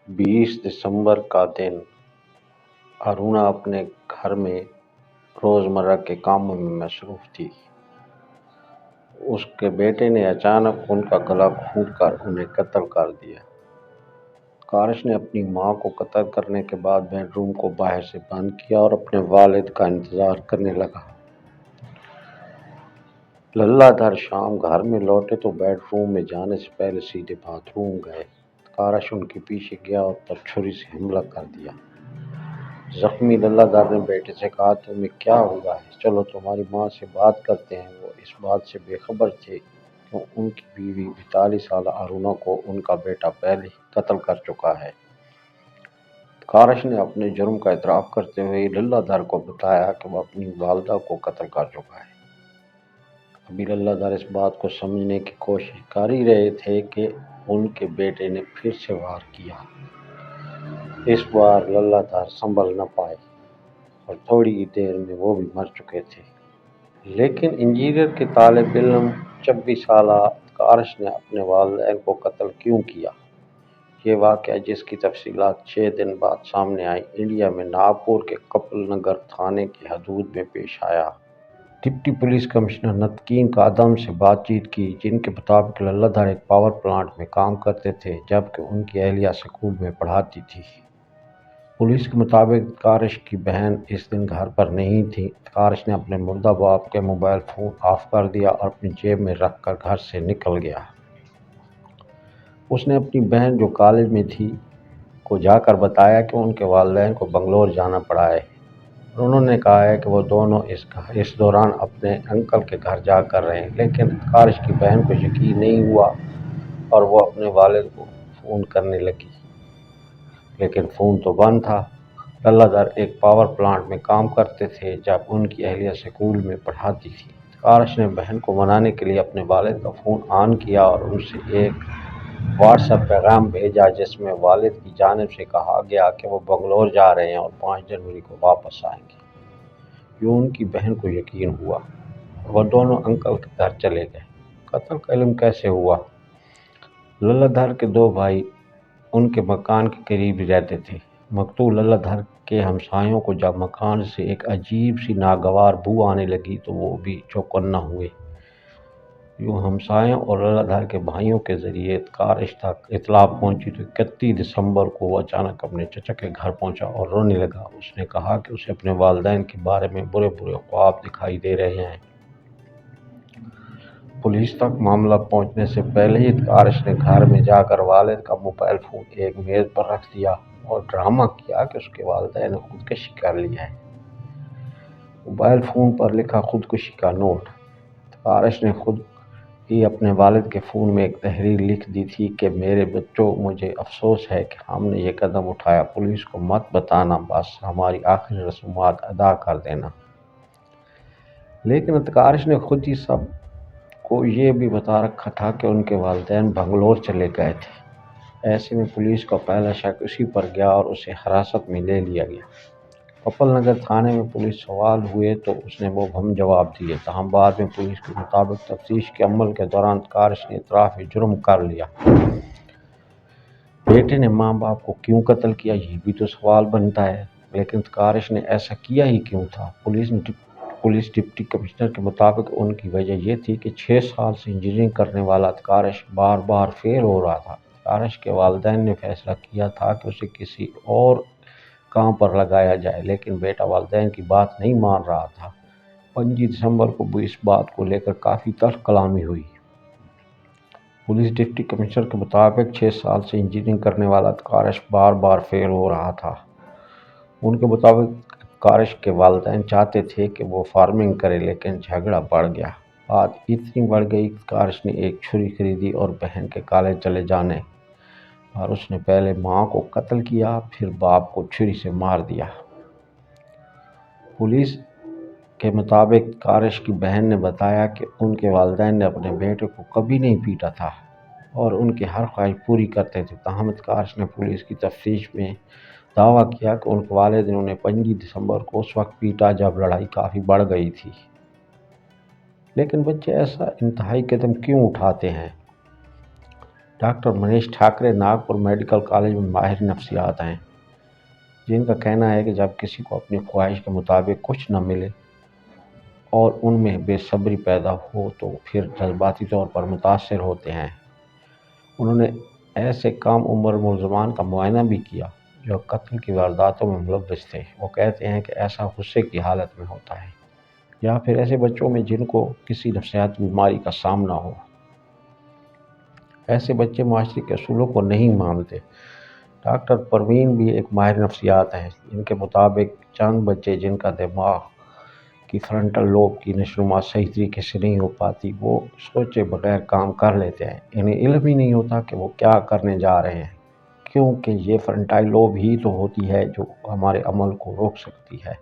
20 دسمبر کا دن ارونا اپنے گھر میں روزمرہ کے کاموں میں مصروف تھی۔ اس کے بیٹے نے اچانک ان کا گلا گھونٹ کر انہیں قتل کر دیا۔ کارش نے اپنی ماں کو قتل کرنے کے بعد بیڈ روم کو باہر سے بند کیا اور اپنے والد کا انتظار کرنے لگا۔ للہ دھر شام گھر میں لوٹے تو بیڈ روم میں جانے سے پہلے سیدھے باتھ روم گئے۔ کارش ان کے پیچھے گیا اور پر چھری سے حملہ کر دیا۔ زخمی للہ دھر نے بیٹے سے کہا، تمہیں کیا ہوا ہے؟ چلو تمہاری ماں سے بات کرتے ہیں۔ وہ اس بات سے بے خبر تھے کہ ان کی بیوی 42 سالہ ارونا کو ان کا بیٹا پہلے ہی قتل کر چکا ہے۔ کارش نے اپنے جرم کا اعتراف کرتے ہوئے للہ دھر کو بتایا کہ وہ اپنی والدہ کو قتل کر چکا ہے۔ ابھی للہ دھر اس بات کو سمجھنے کی کوشش کر ہی رہے تھے کہ ان کے بیٹے نے پھر سے وار کیا۔ اس بار للہ دھر سنبھل نہ پائے اور تھوڑی ہی دیر میں وہ بھی مر چکے تھے۔ لیکن انجینئر کے طالب علم 26 سالہ کارش نے اپنے والدین کو قتل کیوں کیا؟ یہ واقعہ جس کی تفصیلات 6 دن بعد سامنے آئیں، انڈیا میں ناگپور کے کپل نگر تھانے کی حدود میں پیش آیا۔ ڈپٹی پولیس کمشنر نتکین کادم سے بات چیت کی، جن کے مطابق للہ دھر ایک پاور پلانٹ میں کام کرتے تھے جبکہ ان کی اہلیہ اسکول میں پڑھاتی تھی۔ پولیس کے مطابق کارش کی بہن اس دن گھر پر نہیں تھی۔ کارش نے اپنے مردہ باپ کے موبائل فون آف کر دیا اور اپنی جیب میں رکھ کر گھر سے نکل گیا۔ اس نے اپنی بہن جو کالج میں تھی کو جا کر بتایا کہ ان کے والدین کو بنگلور جانا پڑا ہے اور انہوں نے کہا ہے کہ وہ دونوں اس دوران اپنے انکل کے گھر جا کر رہے۔ لیکن کارش کی بہن کو یقین نہیں ہوا اور وہ اپنے والد کو فون کرنے لگی، لیکن فون تو بند تھا۔ للہ دھر ایک پاور پلانٹ میں کام کرتے تھے جب ان کی اہلیہ اسکول میں پڑھاتی تھی۔ کارش نے بہن کو منانے کے لیے اپنے والد کا فون آن کیا اور ان سے ایک واٹس ایپ پیغام بھیجا جس میں والد کی جانب سے کہا گیا کہ وہ بنگلور جا رہے ہیں اور 5 جنوری کو واپس آئیں گے۔ یوں ان کی بہن کو یقین ہوا اور وہ دونوں انکل کے گھر چلے گئے۔ قتل کا علم کیسے ہوا؟ للہ دھر کے 2 بھائی ان کے مکان کے قریب ہی رہتے تھے۔ مقتول للہ دھر کے ہمسایوں کو جب مکان سے ایک عجیب سی ناگوار بو آنے لگی تو وہ بھی چوکنا ہوئے۔ یوں ہمسایوں اور للہ دھر کے بھائیوں کے ذریعے کارش تک اطلاع پہنچی تو 31 دسمبر کو وہ اچانک اپنے چچا کے گھر پہنچا اور رونے لگا۔ اس نے کہا کہ اسے اپنے والدین کے بارے میں برے خواب دکھائی دے رہے ہیں۔ پولیس تک معاملہ پہنچنے سے پہلے ہی کارش نے گھر میں جا کر والد کا موبائل فون ایک میز پر رکھ دیا اور ڈرامہ کیا کہ اس کے والدین نے خودکشی کر لی ہے۔ موبائل فون پر لکھا خودکشی کا نوٹ۔ کارش نے خود ہی اپنے والد کے فون میں ایک تحریر لکھ دی تھی کہ میرے بچوں، مجھے افسوس ہے کہ ہم نے یہ قدم اٹھایا۔ پولیس کو مت بتانا، بس ہماری آخری رسومات ادا کر دینا۔ لیکن کارش نے خود ہی سب کو یہ بھی بتا رکھا تھا کہ ان کے والدین بنگلور چلے گئے تھے۔ ایسے میں پولیس کا پہلا شک اسی پر گیا اور اسے حراست میں لے لیا گیا۔ کپل نگر تھانے میں پولیس سوال ہوئے تو اس نے مبہم جواب دیے۔ تاہم بعد میں پولیس کے مطابق تفتیش کے عمل کے دوران کارش نے اعتراف جرم کر لیا۔ بیٹے نے ماں باپ کو کیوں قتل کیا، یہ بھی تو سوال بنتا ہے۔ لیکن کارش نے ایسا کیا ہی کیوں تھا؟ پولیس ڈپٹی کمشنر کے مطابق ان کی وجہ یہ تھی کہ 6 سال سے انجینئرنگ کرنے والا کارش بار بار فیل ہو رہا تھا۔ کارش کے والدین نے فیصلہ کیا تھا کہ اسے کسی اور کام پر لگایا جائے، لیکن بیٹا والدین کی بات نہیں مان رہا تھا۔ 25 دسمبر کو بھی اس بات کو لے کر کافی تلخ کلامی ہوئی۔ پولیس ڈپٹی کمشنر کے مطابق 6 سال سے انجینئرنگ کرنے والا کارش بار بار فیل ہو رہا تھا۔ ان کے مطابق کارش کے والدین چاہتے تھے کہ وہ فارمنگ کرے، لیکن جھگڑا بڑھ گیا۔ بات اتنی بڑھ گئی کہ کارش نے ایک چھری خریدی اور بہن کے کالج چلے جانے پر اس نے پہلے ماں کو قتل کیا، پھر باپ کو چھری سے مار دیا۔ پولیس کے مطابق کارش کی بہن نے بتایا کہ ان کے والدین نے اپنے بیٹے کو کبھی نہیں پیٹا تھا اور ان کی ہر خواہش پوری کرتے تھے۔ تاہم کارش نے پولیس کی تفتیش میں دعویٰ کیا کہ ان کے والد نے انہیں 25 دسمبر کو اس وقت پیٹا جب لڑائی کافی بڑھ گئی تھی۔ لیکن بچے ایسا انتہائی قدم کیوں اٹھاتے ہیں؟ Doctor Manish Thackeray Nagpur medical college میں ماہر نفسیات ہیں، جن کا کہنا ہے کہ جب کسی کو اپنی خواہش کے مطابق کچھ نہ ملے اور ان میں بے صبری پیدا ہو تو پھر جذباتی طور پر متاثر ہوتے ہیں۔ انہوں نے ایسے کم عمر ملزمان کا معائنہ بھی کیا جو قتل کی وارداتوں میں ملوث تھے۔ وہ کہتے ہیں کہ ایسا غصے کی حالت میں ہوتا ہے یا پھر ایسے بچوں میں جن کو کسی نفسیاتی بیماری کا سامنا ہو۔ ایسے بچے معاشرے کے اصولوں کو نہیں مانتے۔ ڈاکٹر پروین بھی ایک ماہر نفسیات ہیں، جن کے مطابق چند بچے جن کا دماغ کی فرنٹل لوب کی نشوونما صحیح طریقے سے نہیں ہو پاتی، وہ سوچے بغیر کام کر لیتے ہیں۔ انہیں علم ہی نہیں ہوتا کہ وہ کیا کرنے جا رہے ہیں، کیونکہ یہ فرنٹل لوب ہی تو ہوتی ہے جو ہمارے عمل کو روک سکتی ہے۔